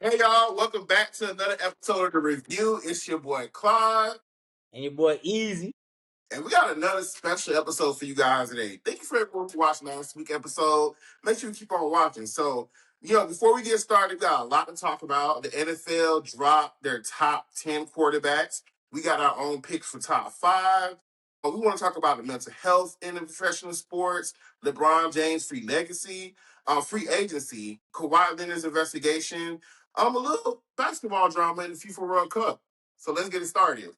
Hey y'all, welcome back to another episode of the review. It's your boy Claude, And your boy Easy. and we got another special episode for you guys today. Thank you for everyone for watching last week's episode. Make sure you keep on watching. So, before we get started, we got a lot to talk about. The NFL dropped their top 10 quarterbacks. We got our own picks for top five. We want to talk about the mental health in the professional sports, LeBron James' free legacy, free agency, Kawhi Leonard's investigation, a little basketball drama in the FIFA World Cup. So let's get it started.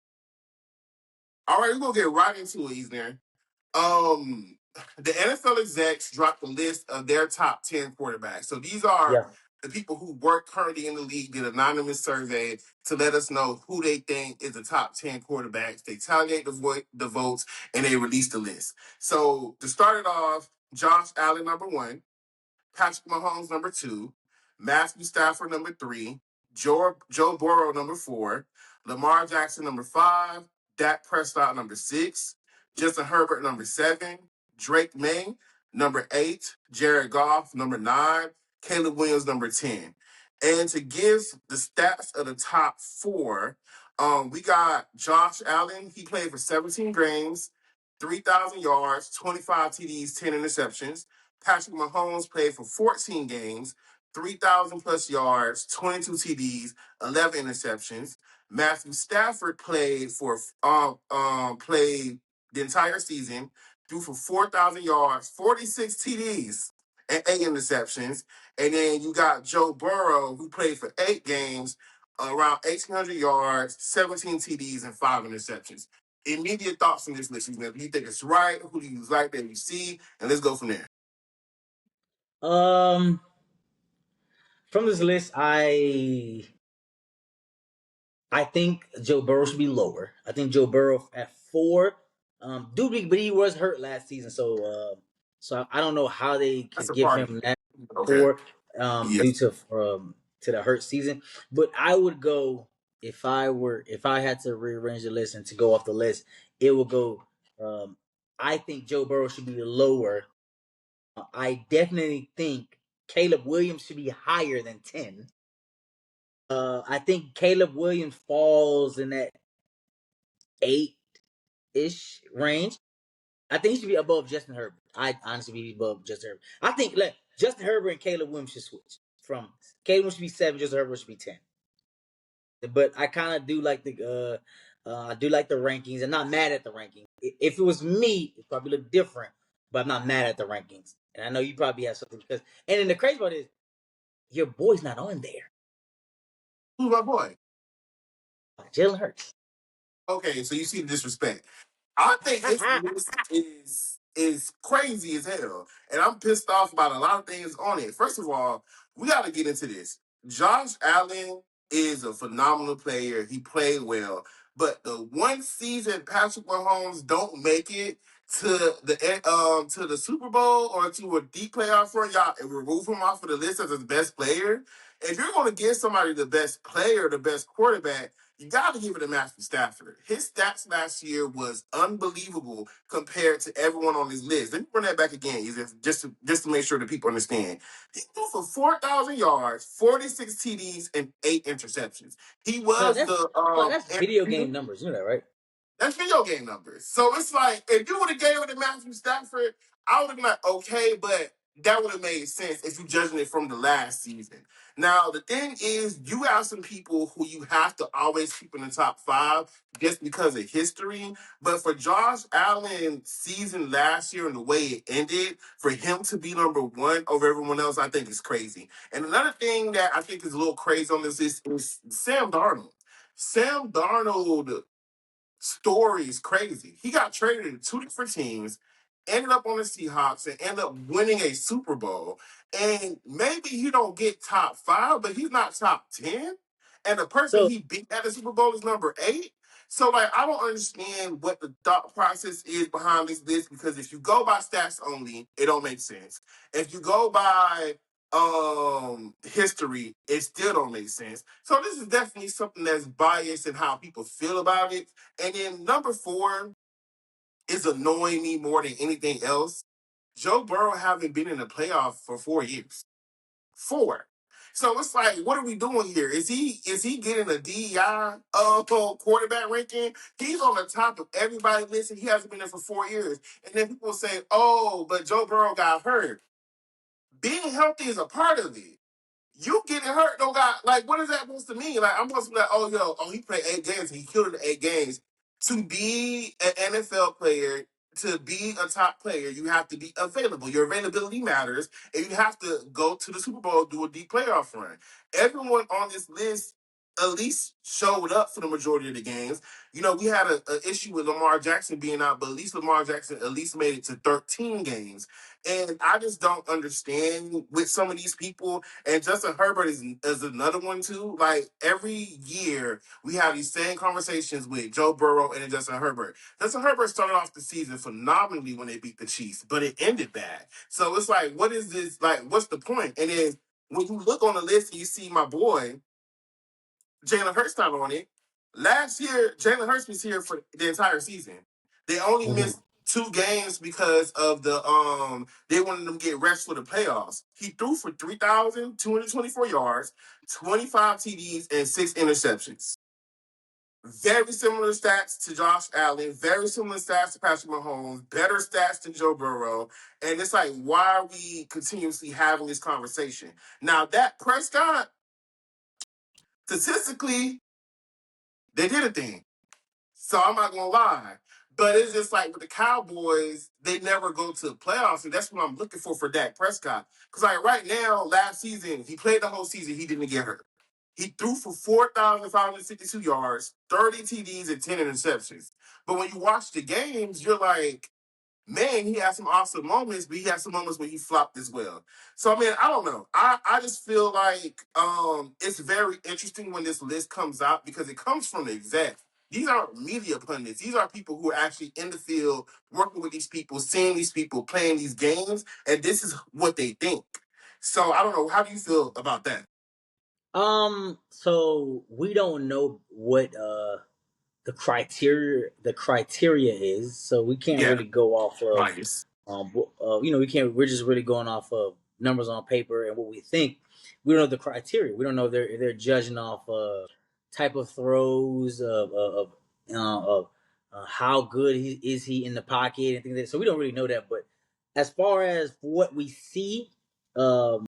All right, we're gonna get right into it, Easner. Um, the NFL execs dropped a list of their top 10 quarterbacks. So these are Yeah. the people who work currently in the league, did an anonymous survey to let us know who they think is the top 10 quarterbacks. They tallied the votes and they released the list. So to start it off, Josh Allen, number one. Patrick Mahomes, number two. Matthew Stafford, number three. Joe Burrow, number four. Lamar Jackson, number five. Dak Prescott, number six. Justin Herbert, number seven. Drake May, number eight. Jared Goff, number nine. Caleb Williams, number 10. And to give the stats of the top four, we got Josh Allen. He played for 17 games, 3,000 yards, 25 TDs, 10 interceptions. Patrick Mahomes played for 14 games, 3,000 plus yards, 22 TDs, 11 interceptions. Matthew Stafford played the entire season, threw for 4,000 yards, 46 TDs, and 8 interceptions. And then you got Joe Burrow, who played for 8 games, around 1,800 yards, 17 TDs, and 5 interceptions. Immediate thoughts on this list, man. Do you think it's right? Who do you like that you see? And let's go from there. Um, from this list, I think Joe Burrow should be lower. I think Joe Burrow at four. But he was hurt last season, so I don't know how they That's could a give party. him that Okay. four Yeah. due to the hurt season. But I would go if I had to rearrange the list and to go off the list, it would go. I think Joe Burrow should be lower. I definitely think Caleb Williams should be higher than 10. I think Caleb Williams falls in that 8-ish range. I think he should be above Justin Herbert. I honestly be above Justin Herbert. I think Justin Herbert and Caleb Williams should switch from Caleb Williams should be 7, Justin Herbert should be 10. But I kind of do like I do like the rankings. I'm not mad at the rankings. If it was me, it probably look different. But I'm not mad at the rankings. And I know you probably have something because. And then the crazy part is your boy's not on there. Who's my boy? Jalen Hurts. Okay, so you see the disrespect. I think this list is crazy as hell, and I'm pissed off about a lot of things on it. First of all, we got to get into this. Josh Allen is a phenomenal player. He played well, but the one season Patrick Mahomes don't make it to the Super Bowl or to a deep playoff run, y'all and remove him off of the list as the best player. If you're going to give somebody the best player, the best quarterback, you got to give it to Matthew Stafford. His stats last year was unbelievable compared to everyone on his list. Let me run that back again, just to make sure that people understand. He threw for 4,000 yards, 46 TDs, and 8 interceptions. He Cloud, was that's the Cloud, that's video MVP. game numbers. You know that, right? That's video game numbers. So it's like, if you would have gave it to Matthew Stafford, I would have been like, okay, but that would have made sense if you're judging it from the last season. Now, the thing is, you have some people who you have to always keep in the top five just because of history. But for Josh Allen's season last year and the way it ended, for him to be number one over everyone else, I think is crazy. And another thing that I think is a little crazy on this is Sam Darnold. Sam Darnold story is crazy. He got traded to two different teams, ended up on the Seahawks, and ended up winning a Super Bowl. And maybe he don't get top five, but he's not top 10. And the person So he beat at the Super Bowl is number eight. So, like, I don't understand what the thought process is behind this list because if you go by stats only, it don't make sense. If you go by history, it still don't make sense. So this is definitely something that's biased in how people feel about it. And then number four is annoying me more than anything else. Joe Burrow haven't been in the playoff for 4 years. Four. So it's like, what are we doing here? Is he getting a DEI quarterback ranking? He's on the top of everybody list, and he hasn't been there for 4 years. And then people say, "Oh, but Joe Burrow got hurt." Being healthy is a part of it. You getting hurt don't got like what is that supposed to mean? Like I'm supposed to be like, he played 8 games and he killed it in 8 games. To be an NFL player, to be a top player, you have to be available. Your availability matters, and you have to go to the Super Bowl, do a deep playoff run. Everyone on this list at least showed up for the majority of the games. We had an issue with Lamar Jackson being out, but at least Lamar Jackson at least made it to 13 games. And I just don't understand with some of these people. And Justin Herbert is another one too. Like every year we have these same conversations with Joe Burrow and Justin Herbert. Justin Herbert started off the season phenomenally when they beat the Chiefs, but it ended bad. So it's like, what is this? Like, what's the point? And then when you look on the list and you see my boy Jalen Hurts not on it. Last year, Jalen Hurts was here for the entire season. They only missed 2 games because of they wanted them to get rest for the playoffs. He threw for 3,224 yards, 25 TDs, and 6 interceptions. Very similar stats to Josh Allen, very similar stats to Patrick Mahomes, better stats than Joe Burrow. And it's like, why are we continuously having this conversation? Now, that Prescott, statistically, they did a thing. So I'm not gonna lie. But it's just like with the Cowboys, they never go to the playoffs, and that's what I'm looking for Dak Prescott. Because like right now, last season, he played the whole season, he didn't get hurt. He threw for 4,562 yards, 30 TDs, and 10 interceptions. But when you watch the games, you're like, man, he had some awesome moments, but he had some moments where he flopped as well. So I mean, I don't know. I just feel like it's very interesting when this list comes out because it comes from the exec. These aren't media pundits. These are people who are actually in the field, working with these people, seeing these people playing these games, and this is what they think. So I don't know. How do you feel about that? So we don't know what the criteria is, so we can't Yeah, really go off of bias. we can't. We're just really going off of numbers on paper and what we think. We don't know the criteria. We don't know if they're judging off type of throws of how good is he in the pocket and things like that. So we don't really know that. But as far as what we see, um,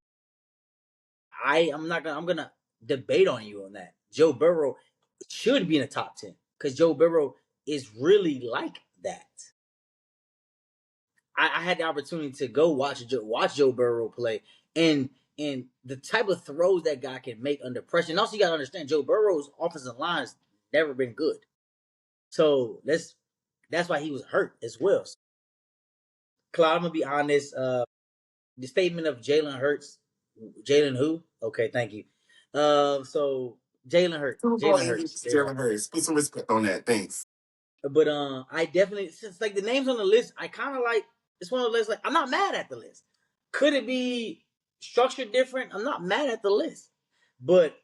I'm gonna debate on you on that. Joe Burrow should be in the top 10 because Joe Burrow is really like that. I had the opportunity to go watch Joe Burrow play, and the type of throws that guy can make under pressure. And also, you got to understand, Joe Burrow's offensive line has never been good, so that's why he was hurt as well. So, Claude, I'm gonna be honest. The statement of Jalen Hurts, Jalen who? Okay, thank you. So Jalen Hurts. There. Jalen Hurts. Put some respect on that. Thanks. But I definitely, since like the names on the list, I kind of like it's one of the lists. Like I'm not mad at the list. Could it be structured different? I'm not mad at the list, but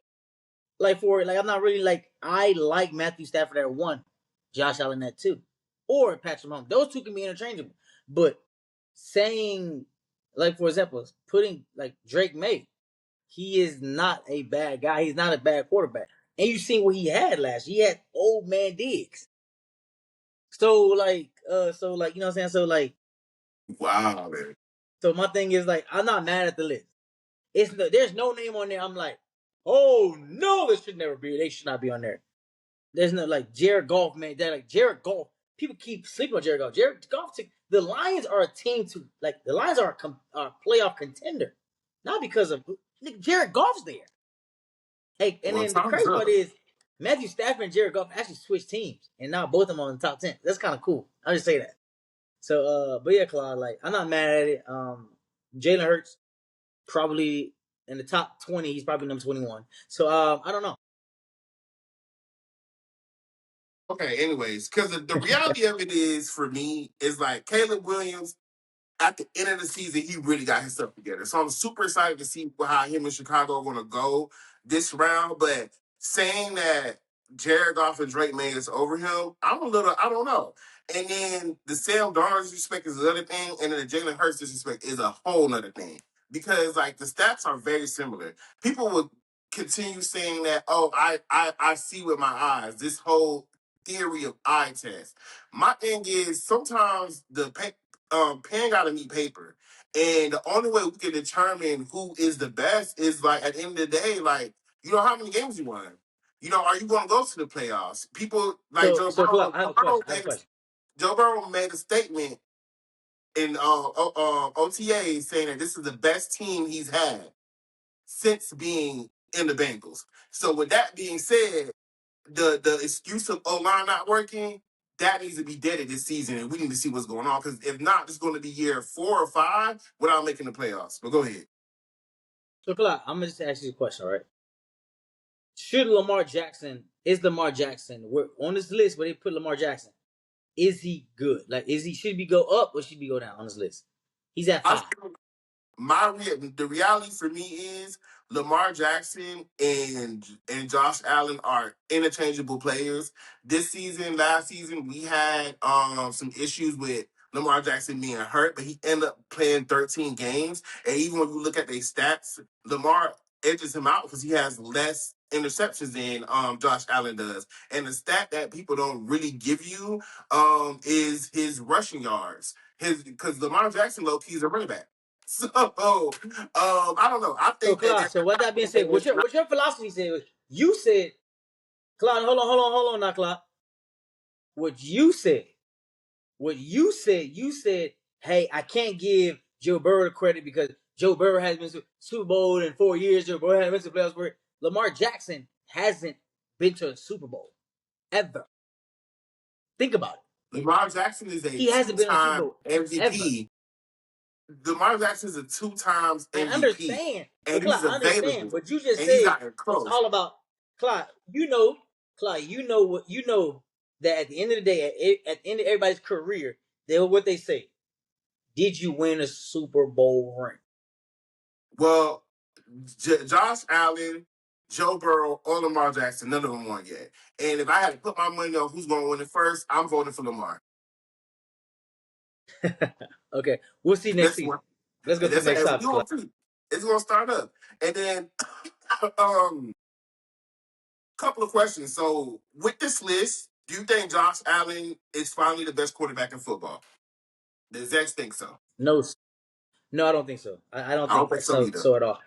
I'm not really like I like Matthew Stafford at 1, Josh Allen at 2, or Patrick Mahomes. Those two can be interchangeable. But saying like for example, putting like Drake May, he is not a bad guy. He's not a bad quarterback. And you seen what he had last year. He had old man Diggs. You know what I'm saying? Wow, man. So my thing is like, I'm not mad at the list. There's no name on there. I'm like, oh no, this should never be. They should not be on there. There's no like Jared Goff, man. They're like Jared Goff. People keep sleeping on Jared Goff. Jared Goff. The Lions are a team to like. The Lions are a playoff contender, not because of Jared Goff's there. Hey, and Well, then the time's crazy part up. is Matthew Stafford and Jared Goff actually switched teams, and now both of them are in the top 10. That's kind of cool. I'll just say that. So, but yeah, Claude, like I'm not mad at it. Jalen Hurts probably in the top 20. He's probably number 21. So, I don't know. Okay, anyways, because the reality of it is, for me, is like Caleb Williams, at the end of the season, he really got his stuff together. So I'm super excited to see how him and Chicago are going to go this round. But saying that Jared Goff and Drake May is over him, I don't know. And then the Sam Darnold disrespect is another thing, and then the Jalen Hurts disrespect is a whole other thing. because like the stats are very similar. People would continue saying that, oh, I see with my eyes. This whole theory of eye test. My thing is sometimes pen gotta meet paper. And the only way we can determine who is the best is like at the end of the day, like, how many games you won. Are you gonna go to the playoffs? People like So, Clark, I have a question. I have a question. Joe Burrow made a statement in OTA saying that this is the best team he's had since being in the Bengals. So with that being said, the excuse of O-line not working, that needs to be deaded this season, and we need to see what's going on. Because if not, it's going to be year 4 or 5 without making the playoffs. But go ahead. So, Clark, I'm gonna just ask you a question, all right? Should Lamar Jackson we're on this list where they put Lamar Jackson? Is he good? Like, should he go up or should he go down on this list? He's at I 5. feel the reality for me is Lamar Jackson and Josh Allen are interchangeable players. This season, last season, we had some issues with Lamar Jackson being hurt, but he ended up playing 13 games. And even when you look at their stats, Lamar edges him out because he has less interceptions than Josh Allen does. And the stat that people don't really give you is his rushing yards. Because Lamar Jackson low key is a running back. So, I don't know. I So, think Claude, so what that being said, what your philosophy said, you said, Claude, hold on now, Claude. You said, hey, I can't give Joe Burrow the credit because Joe Burrow has been to Super Bowl in 4 years. Joe Burrow hasn't been to playoffs. Lamar Jackson hasn't been to a Super Bowl ever. Think about it. Lamar Jackson is a He hasn't been to a Super two-time Bowl ever. MVP. Lamar Jackson is a 2 times I MVP, understand, but and Clyde, he's I understand. available, But you just and he's said not even it's close. all about Clyde. Clyde. You know that at the end of the day, at the end of everybody's career, what they say. Did you win a Super Bowl ring? Well, Josh Allen, Joe Burrow, or Lamar Jackson, none of them won yet. And if I had to put my money on who's going to win it first, I'm voting for Lamar. Okay, we'll see next season. Let's go to the next topic. It's going to start up, and then couple of questions. So, with this list, do you think Josh Allen is finally the best quarterback in football? Does Zach think so? No, I don't think so. I don't I don't think think so so. either. So at all.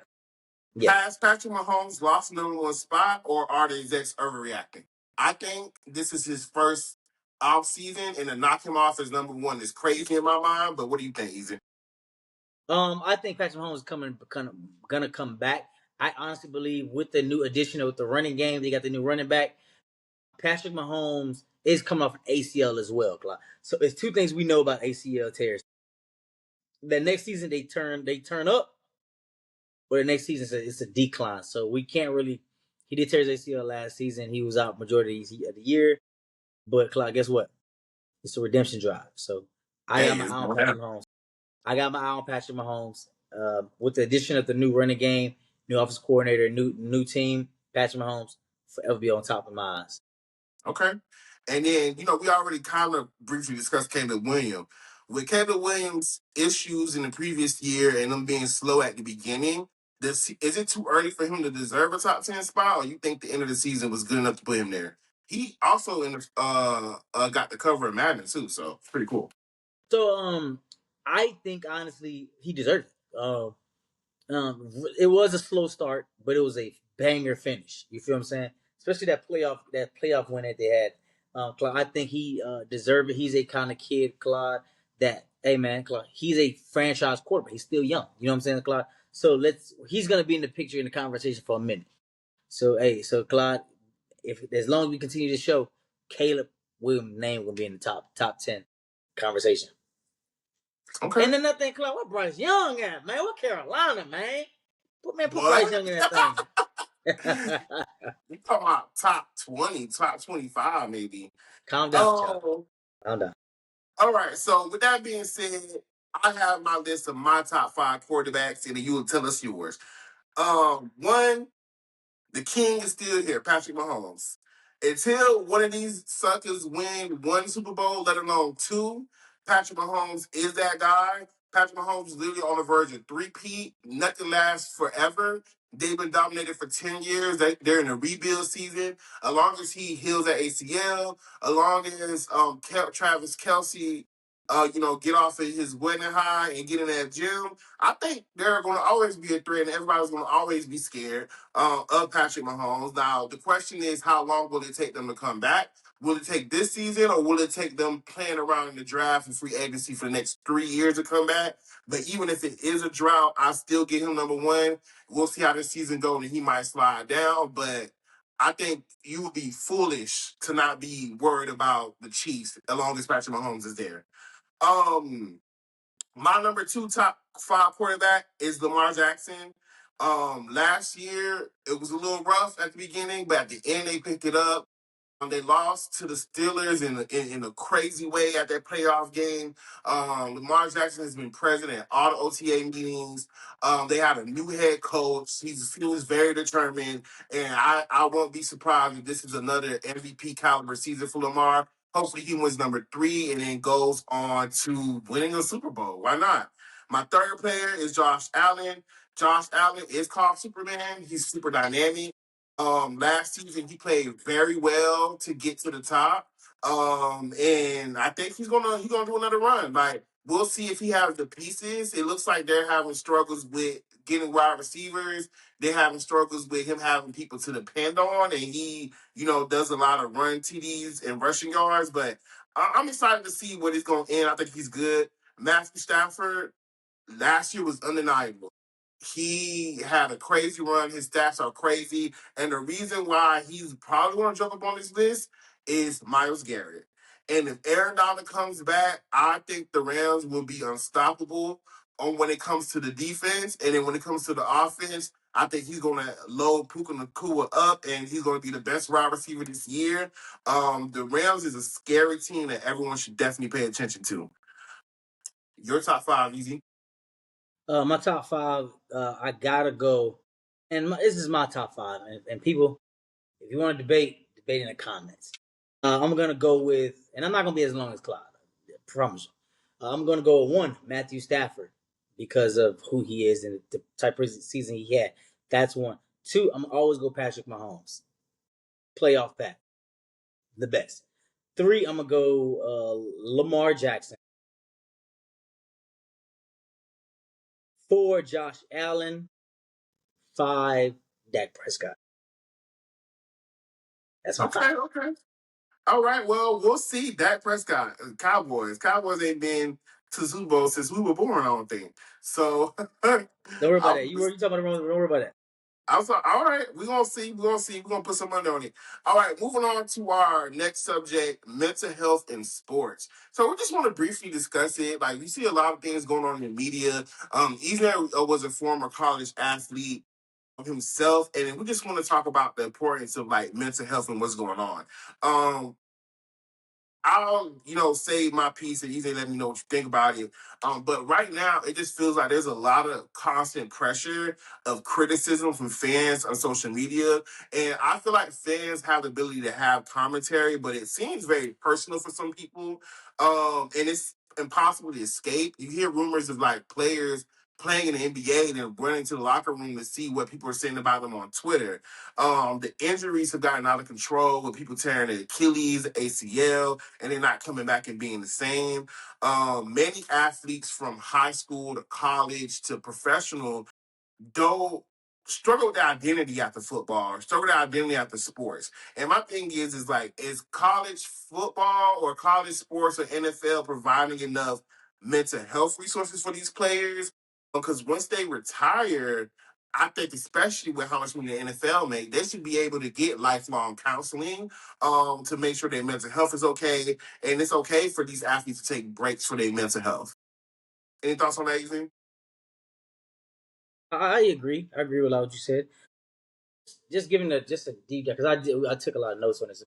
Yeah. Has Patrick Mahomes lost the number 1 spot, or are the execs overreacting? I think this is his first off season, and to knock him off as number 1 is crazy in my mind. But what do you think, Easy? I think Patrick Mahomes is gonna come back. I honestly believe with the new addition of the running game, they got the new running back. Patrick Mahomes is coming off an ACL as well, Clyde. So it's two things we know about ACL tears. The next season they turn up, or the next season it's a decline. So we can't really. He did tear his ACL last season. He was out majority of the year. But Clyde, guess what? It's a redemption drive. So I got my eye on Patrick Mahomes. With the addition of the new running game, new offensive coordinator, new team, Patrick Mahomes forever be on top of my eyes. Okay. And then, we already kind of briefly discussed Caleb Williams. With Caleb Williams' issues in the previous year and them being slow at the beginning, is it too early for him to deserve a top 10 spot, or you think the end of the season was good enough to put him there? He also got the cover of Madden, too, so it's pretty cool. So, I think, honestly, he deserved it. It was a slow start, but it was a banger finish. You feel what I'm saying? Especially that playoff win that they had. Claude, I think he deserved it. He's a kind of kid, Claude, that, hey man, Claude, he's a franchise quarterback. He's still young. You know what I'm saying, Claude? So he's gonna be in the picture in the conversation for a minute. So Claude, if as long as we continue to show, Caleb Williams' name will be in the top 10 conversation. Okay. And then another thing, Claude, what Bryce Young at, man? What Carolina, man? Put Bryce Young in that thing. You talking about top 20, top 25, maybe. Calm down, child. Calm down. All right. So with that being said, I have my list of my top 5 quarterbacks, and then you will tell us yours. One, the king is still here, Patrick Mahomes. Until one of these suckers win 1 Super Bowl, let alone 2, Patrick Mahomes is that guy. Patrick Mahomes is literally on the verge of three-peat. Nothing lasts forever. They've been dominated for 10 years. They're in a rebuild season. As long as he heals that ACL, as long as Travis Kelce, get off of his winning high and get in that gym, I think they're going to always be a threat, and everybody's going to always be scared of Patrick Mahomes. Now, the question is, how long will it take them to come back? Will it take this season, or will it take them playing around in the draft and free agency for the next 3 years to come back? But even if it is a drought, I still get him number one. We'll see how this season goes, and he might slide down. But I think you would be foolish to not be worried about the Chiefs as long as Patrick Mahomes is there. My number two top five quarterback is Lamar Jackson. Last year it was a little rough at the beginning, but at the end they picked it up. They lost to the Steelers in a crazy way at that playoff game. Lamar Jackson has been present at all the OTA meetings. They have a new head coach. He was very determined, and I won't be surprised if this is another MVP caliber season for Lamar. Hopefully, he wins number 3 and then goes on to winning a Super Bowl. Why not? My third player is Josh Allen. Josh Allen is called Superman. He's super dynamic. Last season he played very well to get to the top. And I think he's gonna do another run. Like we'll see if he has the pieces. It looks like they're having struggles with getting wide receivers. They're having struggles with him having people to depend on, and he, does a lot of run TDs and rushing yards. But I'm excited to see what he's going to end. I think he's good. Matthew Stafford last year was undeniable. He had a crazy run. His stats are crazy. And the reason why he's probably going to jump up on this list is Myles Garrett. And if Aaron Donald comes back, I think the Rams will be unstoppable on when it comes to the defense. And then when it comes to the offense, I think he's going to load Puka Nacua up, and he's going to be the best wide receiver this year. The Rams is a scary team that everyone should definitely pay attention to. Your top five, Easy. My top five, I gotta go, and this is my top five. And people, if you want to debate in the comments. I'm gonna go with, and I'm not gonna be as long as Claude. I promise you. I'm gonna go with one, Matthew Stafford, because of who he is and the type of season he had. That's one. Two, I'm always go Patrick Mahomes, playoff Pat, the best. Three, I'm gonna go Lamar Jackson. Four, Josh Allen. Five, Dak Prescott. That's my top. Okay. All right, well, we'll see. Dak Prescott, Cowboys. Cowboys ain't been to Super Bowl since we were born, I don't think. So, Don't worry about I'll, that. You talking about the wrong? Don't worry about that. all right, we're going to see. We're going to see. We're going to put some money on it. All right, moving on to our next subject, mental health in sports. So, we just want to briefly discuss it. Like, we see a lot of things going on in the media. Even was a former college athlete himself, and we just want to talk about the importance of, like, mental health and what's going on. I'll, say my piece and you can let me know what you think about it. But right now, it just feels like there's a lot of constant pressure of criticism from fans on social media. And I feel like fans have the ability to have commentary, but it seems very personal for some people. And it's impossible to escape. You hear rumors of like players playing in the NBA and then running to the locker room to see what people are saying about them on Twitter. The injuries have gotten out of control with people tearing their Achilles, ACL, and they're not coming back and being the same. Many athletes from high school to college to professional don't struggle with the identity after football, struggle with the identity after sports. And my thing is like, is college football or college sports or NFL providing enough mental health resources for these players? Because once they retire, I think, especially with how much money the NFL make, they should be able to get lifelong counseling to make sure their mental health is okay. And it's okay for these athletes to take breaks for their mental health. Any thoughts on that, Ethan? I agree. I agree with what you said. Just giving just a deep dive, because I took a lot of notes on this.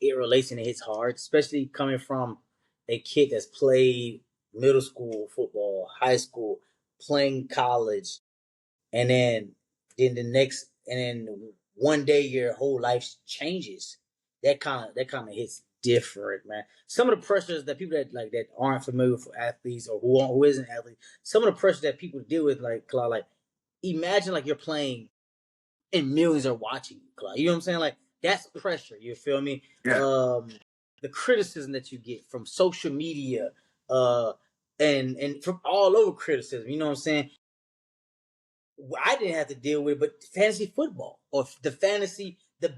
It relates and it hits hard, especially coming from a kid that's played middle school football, high school, playing college, and then the next, and then one day your whole life changes. That kind of hits different, man. Some of the pressures that people that aren't familiar with athletes or who isn't athletes, some of the pressures that people deal with, like Claude, like imagine like you're playing and millions are watching you, Claude. You know what I'm saying? Like that's pressure. You feel me? Yeah. The criticism that you get from social media, uh, and from all over criticism. You know what I'm saying? I didn't have to deal with, but fantasy football or the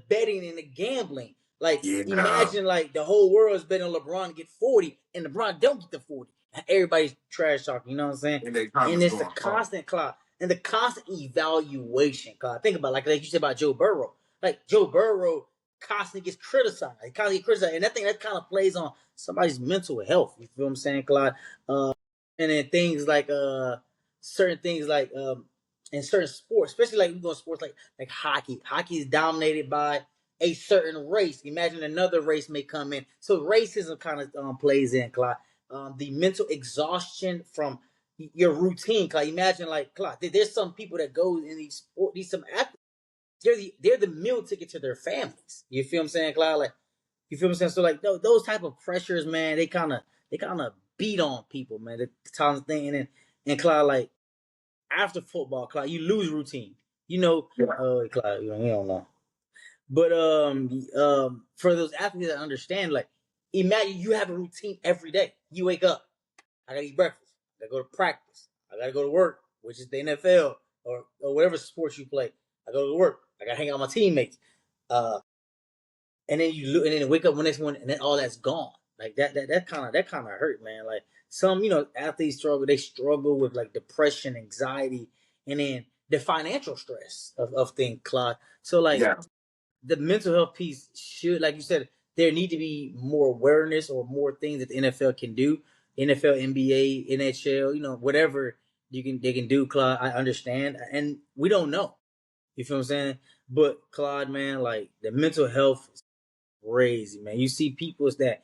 betting and the gambling. Like, Yeah. imagine like the whole world is betting on LeBron to get 40, and LeBron don't get the 40. Everybody's trash talking. You know what I'm saying? And they And comments it's the going hard. constant cloud and the constant evaluation. Cloud. Think about like you said about Joe Burrow. Like Joe Burrow constantly gets criticized. He constantly gets criticized, and I think that kind of plays on somebody's mental health. You feel what I'm saying, Clyde? And then things like certain things like in certain sports, especially like we go in sports like hockey. Hockey is dominated by a certain race. Imagine another race may come in, so racism kind of plays in, Clyde. The mental exhaustion from your routine, Clyde. Imagine like Clyde. There's some people that go in these sport, these some athletes. They're the meal ticket to their families. You feel what I'm saying, Clyde? Like you feel what I'm saying? So like those type of pressures, man, they kind of beat on people, man. The times thing and Clyde, like after football, Clyde, you lose routine. You know, Yeah. Clyde, you don't know. But for those athletes that understand, like imagine you have a routine every day. You wake up, I gotta eat breakfast, I gotta go to practice, I gotta go to work, which is the NFL or whatever sports you play. I go to work, I gotta hang out with my teammates. Uh, and then you look, and then wake up one next morning, and then all that's gone. Like that kind of hurt, man. Like some, athletes struggle. They struggle with like depression, anxiety, and then the financial stress of things, Claude. So like Yeah. the mental health piece should, like you said, there need to be more awareness or more things that the NFL can do. NFL, NBA, NHL, whatever they can do, Claude. I understand, and we don't know. You feel what I'm saying? But Claude, man, like the mental health crazy, man. You see people's that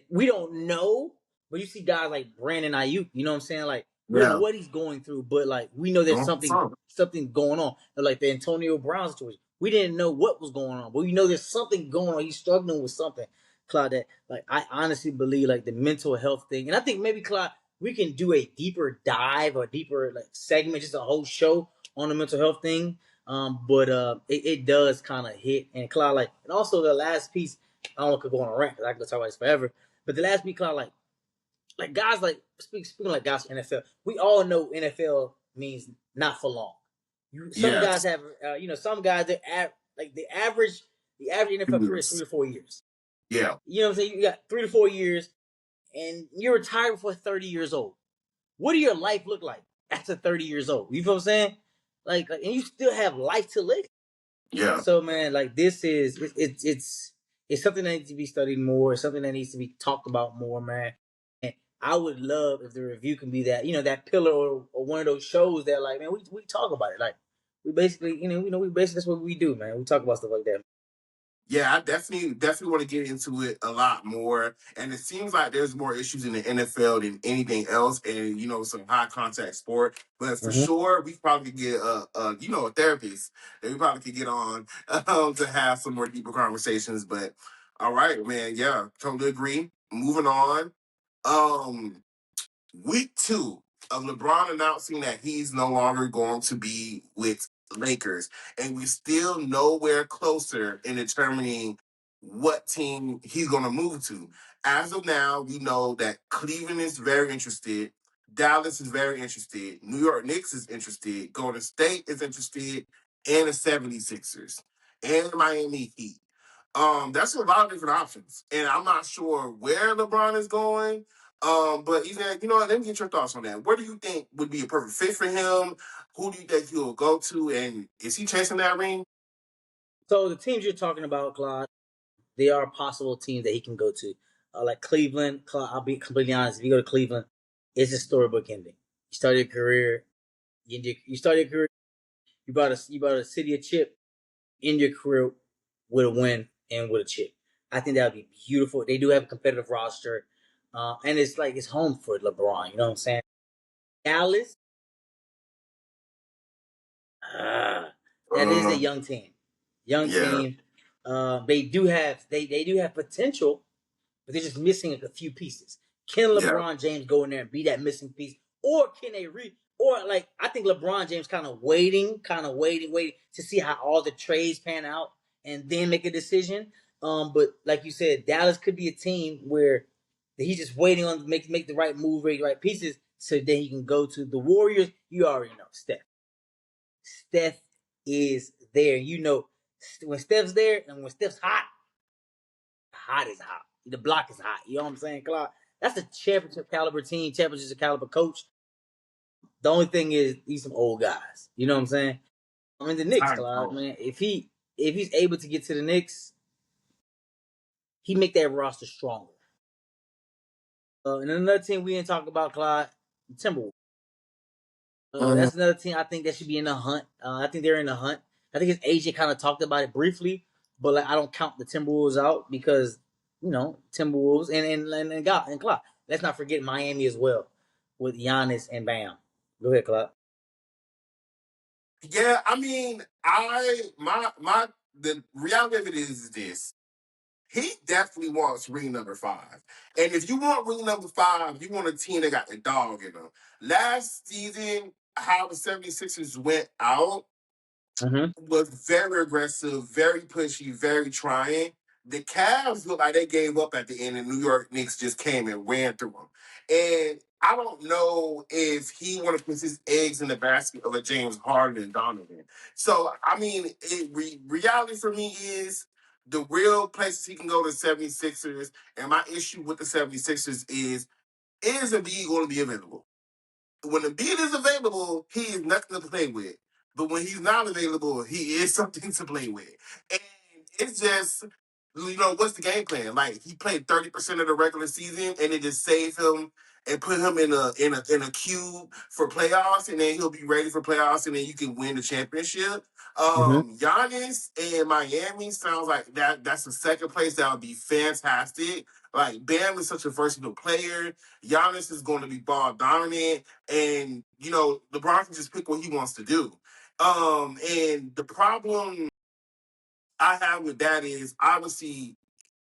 we don't know, but you see guys like Brandon Ayuk. You know what I'm saying? Like we don't know Yeah. what he's going through, but like we know there's Going something for something going on. Like the Antonio Brown situation, we didn't know what was going on, but we know there's something going on. He's struggling with something, Claude. Like I honestly believe like the mental health thing, and I think maybe Claude, we can do a deeper dive or deeper like segment, just a whole show on the mental health thing. But it does kind of hit and Cloud like, and also the last piece. I don't want to go on a rant because I can talk about this forever. But the last piece, Cloud like guys like speaking like guys from NFL. We all know NFL means not for long. Some guys Yes. have some guys like the average NFL career is 3 to 4 years. Yeah. You know what I'm saying? You got 3 to 4 years, and you're retired before 30 years old. What do your life look like after 30 years old? You feel what I'm saying? And you still have life to live. Yeah. So man, like this is it's something that needs to be studied more. It's something that needs to be talked about more, man. And I would love if the review can be that that pillar or one of those shows that like man we talk about it like we basically we basically that's what we do, man. We talk about stuff like that. Yeah, I definitely want to get into it a lot more. And it seems like there's more issues in the NFL than anything else, and some high contact sport. But for Mm-hmm. sure, we probably could get a therapist that we probably could get on to have some more deeper conversations. But all right, man, yeah, totally agree. Moving on. Um, Week 2 of LeBron announcing that he's no longer going to be with Lakers, and we're still nowhere closer in determining what team he's going to move to. As of now, we know that Cleveland is very interested, Dallas is very interested, New York Knicks is interested, Golden State is interested, and the 76ers, and Miami Heat. That's a lot of different options, and I'm not sure where LeBron is going. But Ethan, let me get your thoughts on that. Where do you think would be a perfect fit for him? Who do you think he'll go to? And is he chasing that ring? So the teams you're talking about, Claude, they are possible teams that he can go to. Like Cleveland, Claude, I'll be completely honest. If you go to Cleveland, it's a storybook ending. You start your career, you start your career. You brought a city of chip in your career with a win and with a chip. I think that would be beautiful. They do have a competitive roster, and it's like it's home for LeBron. You know what I'm saying? Dallas, uh, that is a young team, young Yeah. team. They do have potential. but they're just missing a few pieces. Can Yeah. LeBron James go in there and be that missing piece, or can they or like I think LeBron James waiting to see how all the trades pan out and then make a decision. But like you said, Dallas could be a team where he's just waiting on make the right move, make the right pieces, so then he can go to the Warriors. You already know Steph. Steph is there. You know when Steph's there and when Steph's hot, hot is hot. The block is hot. You know what I'm saying, Claude? That's a championship caliber team, championship caliber coach. The only thing is these some old guys. You know what I'm saying? I mean the Knicks, I Claude, know. man. If he's able to get to the Knicks, he make that roster stronger. And another team we didn't talk about, Claude, the Timberwolves. Mm, That's another team I think that should be in the hunt. I think they're in the hunt. I think his agent kind of talked about it briefly, but like I don't count the Timberwolves out because Timberwolves and Clark. Let's not forget Miami as well with Giannis and Bam. Go ahead, Clark. yeah, I mean, the reality of it is this. He definitely wants ring number 5. And if you want ring number 5, you want a team that got the dog in them. Last season, how the 76ers went out, Mm-hmm. was very aggressive, very pushy, very trying. The Cavs look like they gave up at the end, and New York Knicks just came and ran through them. And I don't know if he want to put his eggs in the basket of a James Harden and Donovan. So, I mean, reality for me is the real places he can go to 76ers. And my issue with the 76ers is Embiid going to be available? When the beat is available, he is nothing to play with. But when he's not available, he is something to play with. And it's just, what's the game plan? Like he played 30% of the regular season and it just saved him and put him in a cube for playoffs, and then he'll be ready for playoffs, and then you can win the championship. Mm-hmm. Giannis and Miami sounds like that's the second place that would be fantastic. Like Bam is such a versatile player. Giannis is going to be ball dominant, and LeBron can just pick what he wants to do. And the problem I have with that is obviously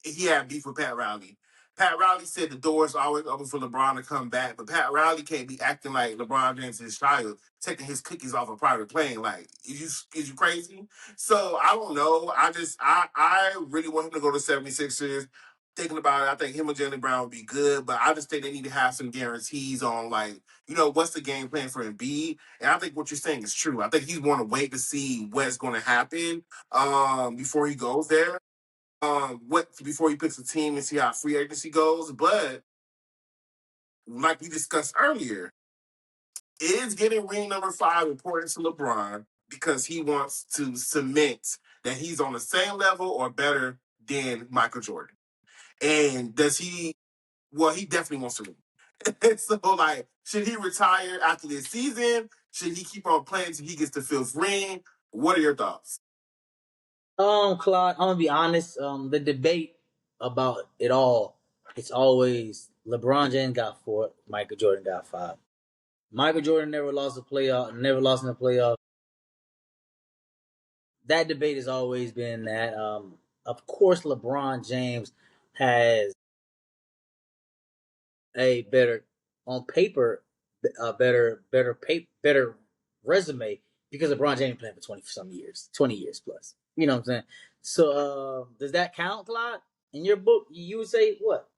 he had beef with Pat Riley. Pat Riley said the door's always open for LeBron to come back, but Pat Riley can't be acting like LeBron James is his child, taking his cookies off a private plane. Like, is you crazy? So I don't know. I really want him to go to 76ers. Thinking about it, I think him and Jalen Brown would be good, but I just think they need to have some guarantees on like, what's the game plan for Embiid? And I think what you're saying is true. I think he's want to wait to see what's going to happen before he goes there, what before he picks a team and see how free agency goes. But like we discussed earlier, is getting ring number 5 important to LeBron because he wants to cement that he's on the same level or better than Michael Jordan. And does he? Well, he definitely wants to win. So, like, should he retire after this season? Should he keep on playing till he gets the 5th ring? What are your thoughts? Claude, I'm gonna be honest. The debate about it all, it's always LeBron James got 4, Michael Jordan got 5. Michael Jordan never lost a playoff, never lost in a playoff. That debate has always been that. Of course, LeBron James has a better, on paper, a better resume because LeBron James playing for 20 some years, 20 years plus. You know what I'm saying? So, does that count, Clyde? In your book, you would say what?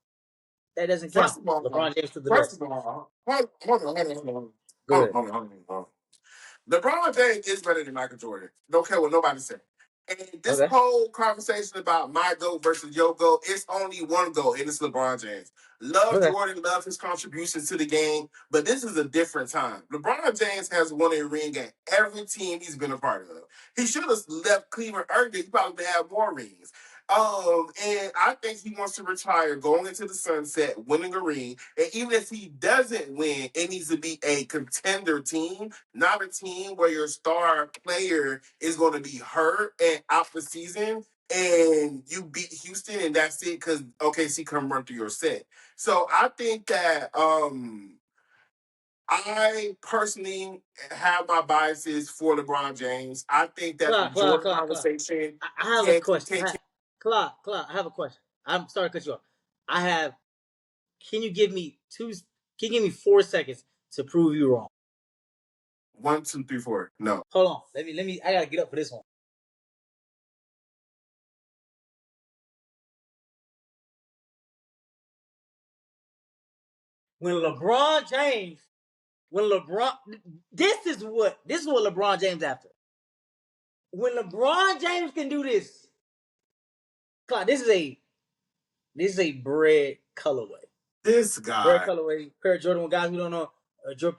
That doesn't First count. of all, LeBron James is the first best. of all, hold on. Go ahead. Hold on. LeBron James is better than Michael Jordan. Don't care what nobody says. And this Okay. whole conversation about my GOAT versus your GOAT, it's only one GOAT, and it's LeBron James. Love Okay. Jordan, love his contributions to the game, but this is a different time. LeBron James has won a ring at every team he's been a part of. He should have left Cleveland early. He probably would have more rings. And I think he wants to retire, going into the sunset, winning a ring. And even if he doesn't win, it needs to be a contender team, not a team where your star player is going to be hurt and out the season. And you beat Houston, and that's it because OKC come run through your set. So I think that I personally have my biases for LeBron James. I think that the Jordan Clyde. conversation I have a can question. can, Clyde, I have a question. I'm sorry to cut you off. I have. Can you give me two? Can you give me 4 seconds to prove you wrong? 1, 2, 3, 4. No. Hold on. Let me. I gotta get up for this one. When LeBron James, when LeBron, this is what LeBron James after. When LeBron James can do this, God, this is a bread colorway. This Bread guy. colorway. Pair of Jordan 1 guys we don't know.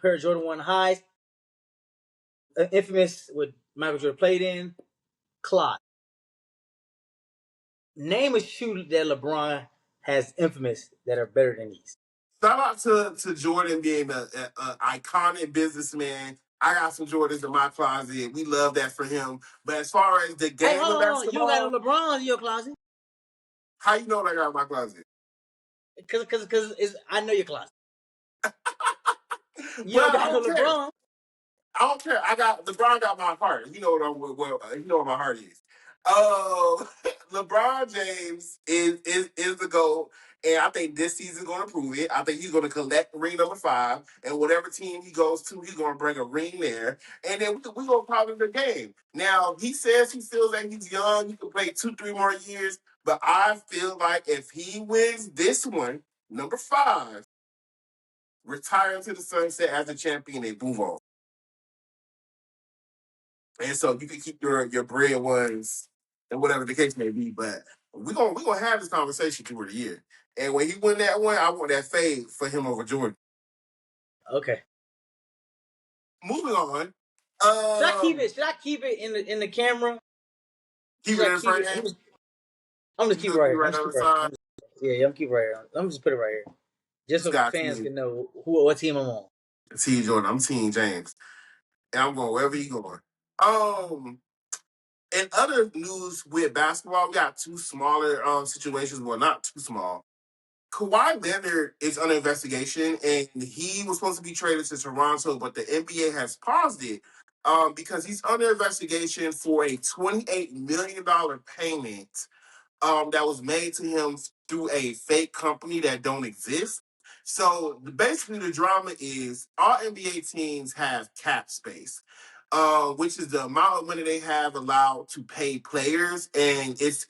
Pair of Jordan 1 highs. Infamous with Michael Jordan played in. Claude. Name a shoe that LeBron has infamous that are better than these. Shout out to Jordan being a iconic businessman. I got some Jordans in my closet. We love that for him. But as far as the Hey, game hold of on, hold on. You don't got basketball, no LeBrons in your closet? how you know what I got in my closet? Cause I know your closet. You Well, don't I got no don't care. LeBron. I don't care. I got LeBron got my heart. You know what I'm. You know what my heart is. LeBron James is the GOAT, and I think this season's going to prove it. I think he's going to collect ring number 5, and whatever team he goes to, he's going to bring a ring there, and then we going to probably the game. Now he says he feels like he's young. He can play 2, 3 more years, but I feel like if he wins this one, number 5, retiring to the sunset as a champion, they move on. And so you can keep your bread ones and whatever the case may be. But we gonna have this conversation through the year. And when he win that one, I want that fade for him over Jordan. Okay. Moving on. Should I keep Um, it? Should I keep it in the camera? keep Should it I in the keep front it? end. I'm just You keep it gonna right be here. I'm right just on keep the it right here. side. Yeah, I'm keep it right here. I'm just put it right here, just This so got fans me. can know what team I'm on. T Jordan. I'm Team James. And I'm going wherever he going. Um in other news with basketball, we got 2 smaller situations. Well, not too small. Kawhi Leonard is under investigation, and he was supposed to be traded to Toronto, but the NBA has paused it because he's under investigation for a $28 million payment that was made to him through a fake company that don't exist. So basically, the drama is all NBA teams have cap space, which is the amount of money they have allowed to pay players, and it's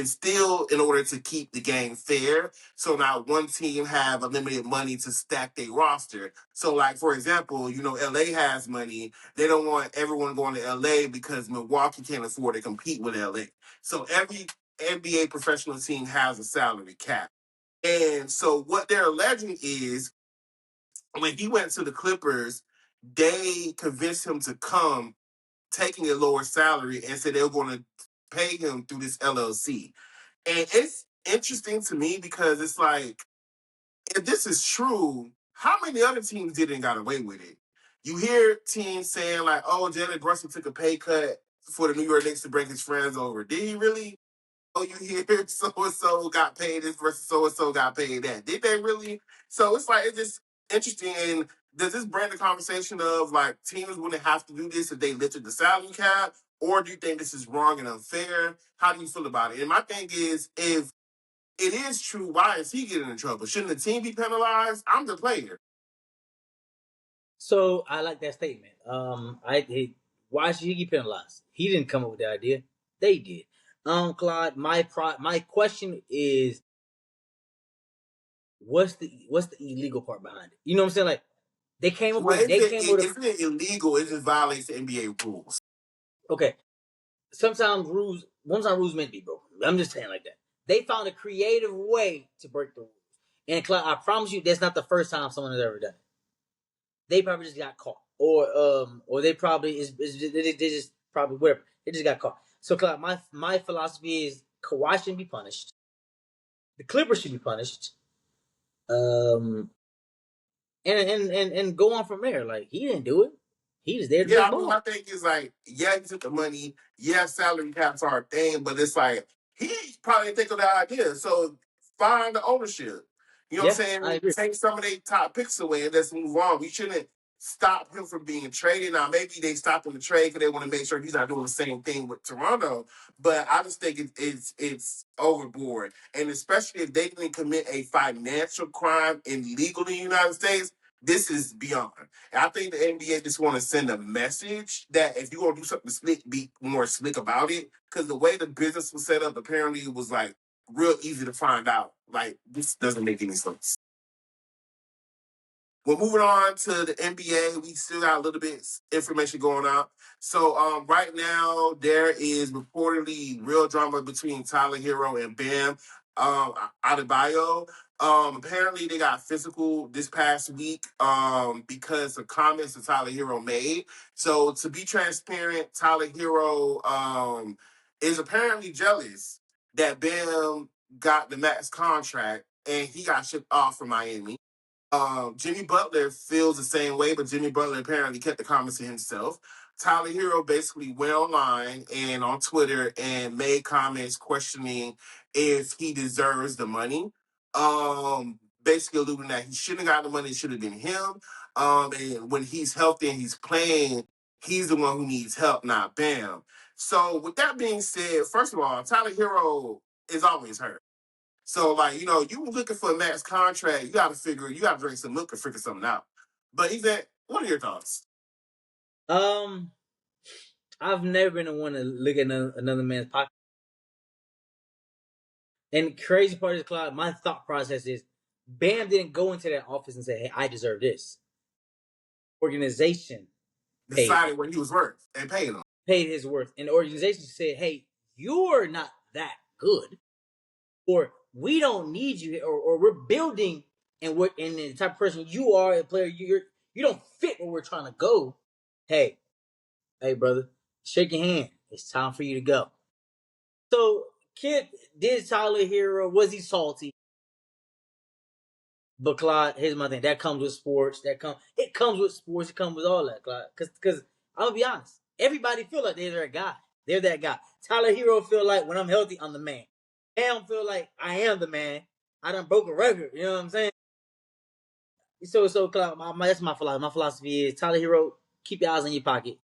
still in order to keep the game fair. So not one team have unlimited money to stack their roster. So, like for example, LA has money. They don't want everyone going to LA because Milwaukee can't afford to compete with LA. So every NBA professional team has a salary cap. And so what they're alleging is when he went to the Clippers, they convinced him to come taking a lower salary and said they were going to pay him through this LLC. And it's interesting to me because it's like, if this is true, how many other teams didn't got away with it? You hear teams saying like, "Oh, Jalen Brunson took a pay cut for the New York Knicks to bring his friends over." Did he really? Oh, you hear so and so got paid this versus so and so got paid that. Did they really? So it's like it's just interesting. And does this brand the conversation of like teams wouldn't have to do this if they lifted the salary cap, or do you think this is wrong and unfair? How do you feel about it? And my thing is, if it is true, why is he getting in trouble? Shouldn't the team be penalized? I'm the player. So I like that statement. Why should he get penalized? He didn't come up with the idea. They did. Claude, my question is, what's the illegal part behind it? You know what I'm saying? Like Well, they came with isn't it illegal? It just violates the NBA rules. okay. Sometimes rules meant to be broken. I'm just saying like that. They found a creative way to break the rules. And Claude, I promise you, that's not the first time someone has ever done it. They probably just got caught, or they probably they just probably whatever. They just got caught. So, Claude, my philosophy is Kawhi shouldn't be punished. The Clippers should be punished. Um, and go on from there. Like he didn't do it. He was there to Yeah, play I mean, ball. my thing is like, yeah, he took the money. Yeah, salary caps are a thing, but it's like he probably didn't think of the idea. So find the ownership. You know what Yeah, I'm I saying? agree. Take some of their top picks away and let's move on. We shouldn't stop him from being traded. Now, maybe they stopped him to trade because they want to make sure he's not doing the same thing with Toronto. But I just think it's overboard. And especially if they didn't commit a financial crime illegal in the United States, this is beyond. And I think the NBA just want to send a message that if you're going to do something slick, be more slick about it. Because the way the business was set up, apparently it was like real easy to find out. Like, this doesn't make any sense. Well, moving on to the NBA, we still got a little bit information going on. So right now, there is reportedly real drama between Tyler Hero and Bam Adebayo. Apparently, they got physical this past week because of comments that Tyler Hero made. So to be transparent, Tyler Hero is apparently jealous that Bam got the max contract and he got shipped off from Miami. Jimmy Butler feels the same way, but Jimmy Butler apparently kept the comments to himself. Tyler Hero basically went online and on Twitter and made comments questioning if he deserves the money. Basically alluding that he shouldn't have got the money, it should have been him. And when he's healthy and he's playing, he's the one who needs help, not Bam. So with that being said, first of all, Tyler Hero is always hurt. So, like, you looking for a max contract, you got to drink some milk and figure something out. But Yvette, what are your thoughts? Um, I've never been the one to look at another man's pocket. And the crazy part is, Clyde, my thought process is, Bam didn't go into that office and say, "Hey, I deserve this." Organization Decided what he was worth and paid him. paid his worth, and the organization said, "Hey, you're not that good, or we don't need you, or we're building, and the type of person you are, a player, you don't fit where we're trying to go. Hey, hey, brother, shake your hand. It's time for you to go." So, kid, did Tyler Hero, was he salty? But Clyde, here's my thing. That comes with sports. It comes with sports. It comes with all that, Clyde. Because I'm gonna be honest. Everybody feel like they're that guy. They're that guy. Tyler Hero feel like when I'm healthy, I'm the man. Bam feel like I am the man. I done broke a record. You know what I'm saying? So Clyde, that's my philosophy. My philosophy is Tyler Hero, keep your eyes in your pocket.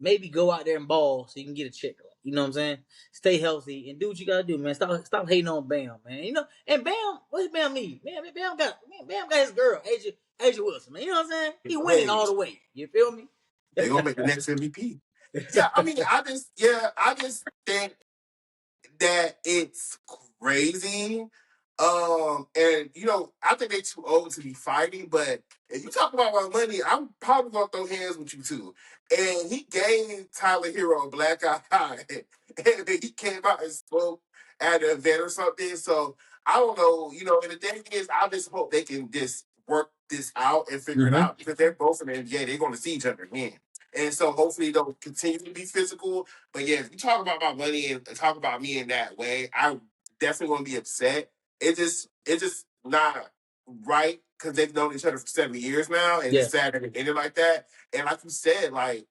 Maybe go out there and ball so you can get a check. You know what I'm saying? Stay healthy and do what you gotta do, man. Stop hating on Bam, man. And Bam, what does Bam need? Man, Bam got his girl, Asia Wilson, man. You know what I'm saying? He winning all the way. You feel me? They're gonna make the next MVP. Yeah, I just think that it's crazy. And I think they're too old to be fighting, but if you talk about my money, I'm probably gonna throw hands with you too. And he gave Tyler Hero a black eye, and he came out and spoke at an event or something. So I don't know, and the thing is, I just hope they can just work this out and figure it out because they're both in the NBA. They're gonna see each other again. And so hopefully they'll continue to be physical. But yeah, if you talk about my money and talk about me in that way, I definitely gonna be upset. It's just not right because they've known each other for 7 years now, and it's sad that it ended like that. And like you said, like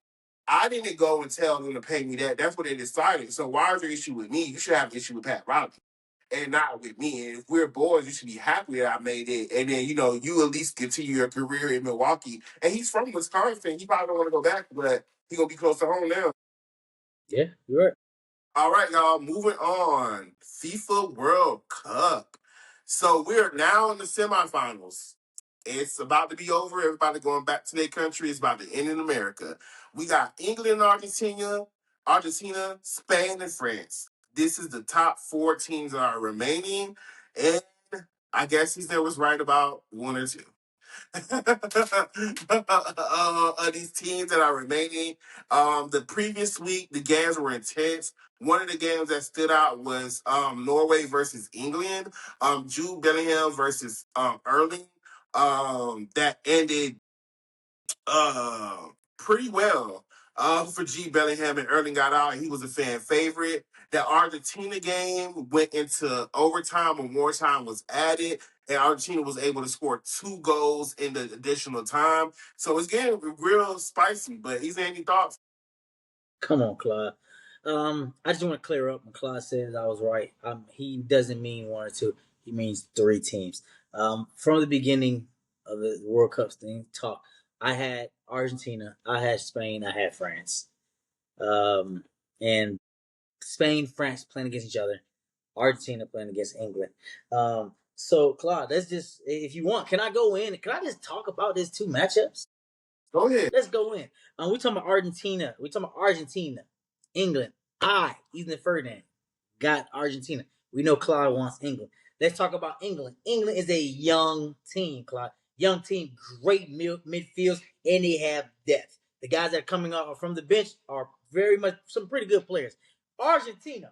I didn't go and tell them to pay me that. That's what they decided. So why is your issue with me? You should have an issue with Pat Riley and not with me. And if we're boys, you should be happy that I made it. And then, you at least continue your career in Milwaukee. And he's from Wisconsin. He probably don't want to go back, but he's going to be close to home now. Yeah, you're right. All right, y'all, moving on. FIFA World Cup. So we're now in the semifinals. It's about to be over. Everybody going back to their country. It's about to end in America. We got England and Argentina, Spain, and France. This is the top four teams that are remaining. And I guess he said was right about one or two. These teams that are remaining. The previous week, the games were intense. One of the games that stood out was Norway versus England. Jude Bellingham versus Erling. That ended pretty well for G Bellingham, and Erling got out and he was a fan favorite. The Argentina game went into overtime when more time was added, and Argentina was able to score 2 goals in the additional time. So it's getting real spicy. But is there any thoughts? Come on, Clyde. I just want to clear up when Clyde says I was right. He doesn't mean one or two. He means three teams. From the beginning of the World Cup thing talk, I had Argentina, I had Spain, I had France. And Spain, France playing against each other. Argentina playing against England. So Claude, let's just, if you want, can I go in? Can I just talk about these two matchups? Go ahead. Let's go in. We talking about Argentina. We talking about Argentina, England. Ethan Ferdinand, got Argentina. We know Claude wants England. Let's talk about England. England is a young team, Claude. Young team, great midfields, and they have depth. The guys that are coming out from the bench are very much some pretty good players. Argentina,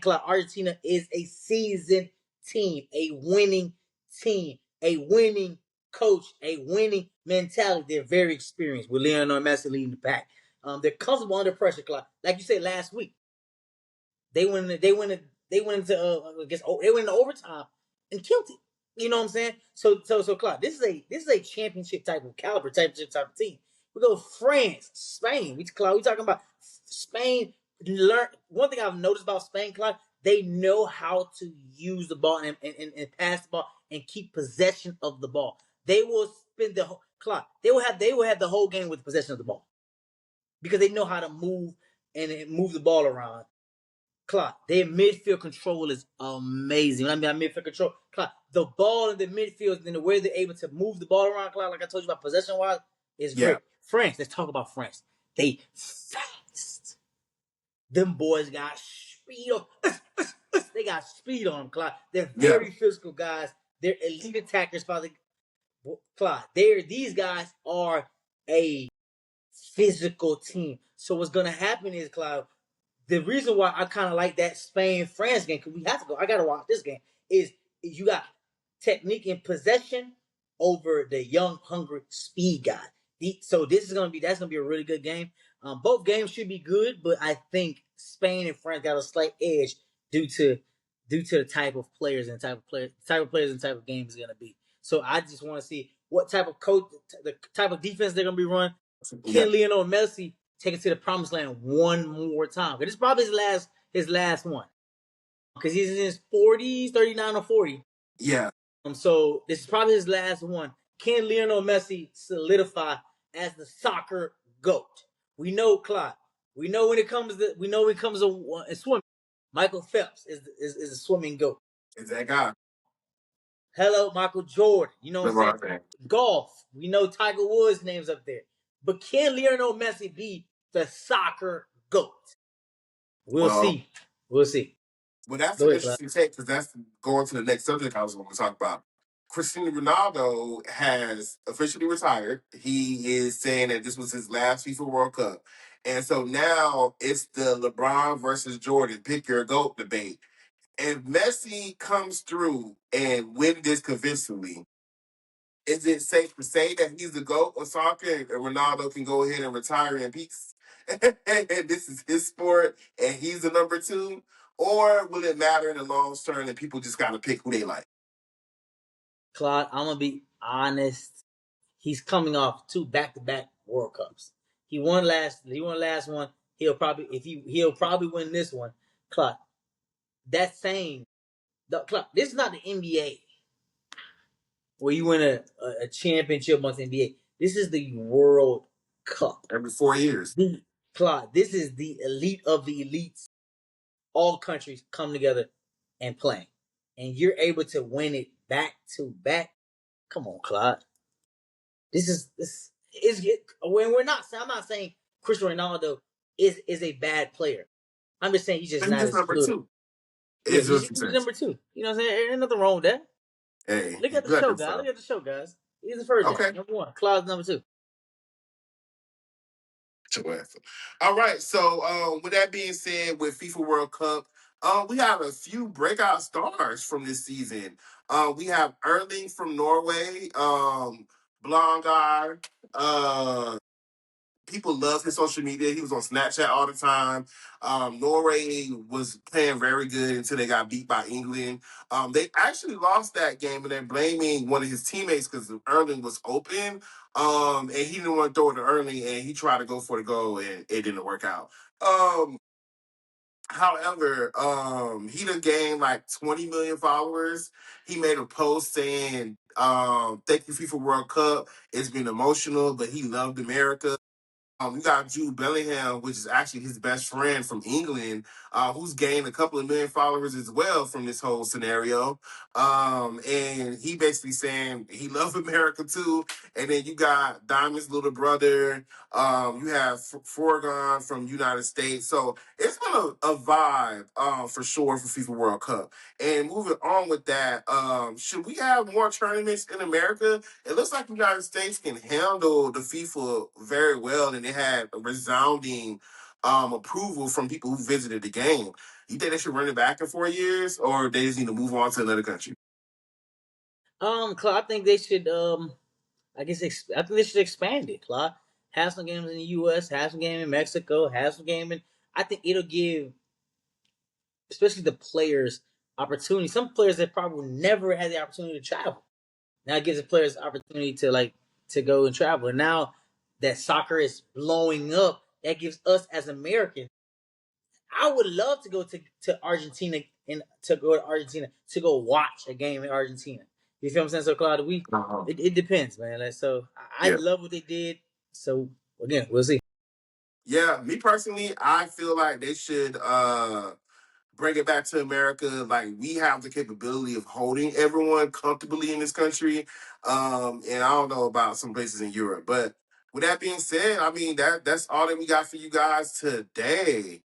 Claude, Argentina is a seasoned team, a winning team, a winning coach, a winning mentality. They're very experienced with Lionel Messi leading the pack. They're comfortable under pressure, Claude. Like you said last week, they went into overtime and killed it. You know what I'm saying? So Claude, this is a championship type of caliber, championship type of team. We go France, Spain. We talking about Spain. Learn one thing I've noticed about Spain, Claude. They know how to use the ball and pass the ball and keep possession of the ball. They will spend the whole Claude. They will have the whole game with possession of the ball because they know how to move and move the ball around. Clark, their midfield control is amazing. When I mean midfield control, Clark, the ball in the midfield and the way they're able to move the ball around, Clark, like I told you about possession wise, is Yeah. great. France, let's talk about France. They fast. Them boys got speed on. They got speed on them, Clark. They're Yeah. very physical guys. They're elite attackers, Father. Clark, these guys are a physical team. So what's gonna happen is, Cloud, the reason why I kind of like that Spain France game, because we have to go, I gotta watch this game, is you got technique and possession over the young, hungry speed guy. So that's gonna be a really good game. Both games should be good, but I think Spain and France got a slight edge due to the type of players and type of players and type of game is gonna be. So I just want to see what type of coach, the type of defense they're gonna be running. Yeah. Can Lionel Messi take it to the promised land one more time? Because this is probably his last one. Because he's in his 40s, 39 or 40. Yeah. So this is probably his last one. Can Lionel Messi solidify as the soccer GOAT? We know Clyde. We know when it comes to swimming, Michael Phelps is a swimming GOAT. Is that guy? Hello, Michael Jordan. You know what I'm saying? LeBron James. Golf. We know Tiger Woods' name's up there. But can Lionel Messi be the soccer GOAT? We'll Well, see. We'll see. that's Go an ahead, Clyde. interesting take because that's going to the next subject I was going to talk about. Cristiano Ronaldo has officially retired. He is saying that this was his last FIFA World Cup. And so now it's the LeBron versus Jordan pick your GOAT debate. If Messi comes through and win this convincingly, is it safe to say that he's the GOAT of soccer and Ronaldo can go ahead and retire in peace? And this is his sport and he's the number two? Or will it matter in the long term and people just got to pick who they like? Claude, I'm gonna be honest. He's coming off two back-to-back World Cups. He won last one. He'll probably win this one. Claude, that's saying Claude, this is not the NBA where you win a championship amongst the NBA. This is the World Cup. Every 4 years. Claude, this is the elite of the elites. All countries come together and play. And you're able to win it back to back. Come on, Claude. This is when we're not. I'm not saying Cristiano Ronaldo is a bad player. I'm just saying he's just He's not just as number good. two. It Yeah, is what he's you said. number two. You know what I'm saying? Ain't nothing wrong with that. Hey, Look at the you got show, this guys. stuff. Look at the show, guys. He's the first Okay. number one. Claude's number two. All right. So with that being said, with FIFA World Cup, we have a few breakout stars from this season. We have Erling from Norway, blonde guy. People love his social media. He was on Snapchat all the time. Norway was playing very good until they got beat by England. They actually lost that game, and they're blaming one of his teammates because Erling was open, and he didn't want to throw it to Erling, and he tried to go for the goal, and it didn't work out. However, he done gained like 20 million followers. He made a post saying Thank you, FIFA World Cup. It's been emotional, but he loved America. You got Jude Bellingham, which is actually his best friend from England, who's gained a couple of million followers as well from this whole scenario. And he basically saying he loves America too. And then you got Diamond's little brother. You have Forgon from United States. So it's been a vibe for sure for FIFA World Cup. And moving on with that, should we have more tournaments in America? It looks like the United States can handle the FIFA very well, and it had a resounding approval from people who visited the game. You think they should run it back in 4 years, or they just need to move on to another country? Claude, I think they should. I think they should expand it. Claude, have some games in the U.S., have some game in Mexico, have some game in. I think it'll give, especially the players, opportunity. Some players that probably never had the opportunity to travel. Now it gives the players opportunity to go and travel. And now that soccer is blowing up, that gives us as Americans. I would love to go to Argentina and to go to Argentina to go watch a game in Argentina. You feel what I'm saying? So Claude, it depends, man. Like, so I Yeah. love what they did. So again, we'll see. Yeah, me personally, I feel like they should bring it back to America. Like we have the capability of holding everyone comfortably in this country. And I don't know about some places in Europe, but with that being said, I mean that's all that we got for you guys today.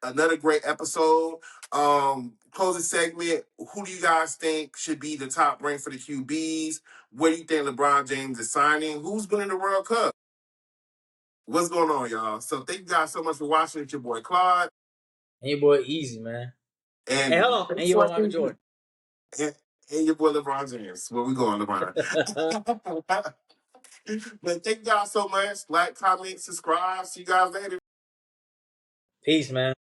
Another great episode. Closing segment. Who do you guys think should be the top rank for the QBs? Where do you think LeBron James is signing? Who's winning the World Cup? What's going on, y'all? So thank you guys so much for watching. It's your boy Claude. And your boy Easy, man. Hey, And hold on. And your boy Michael Jordan. and, and your boy LeBron James. Where we going, LeBron? But thank y'all so much. Like, comment, subscribe. See you guys later. Peace, man.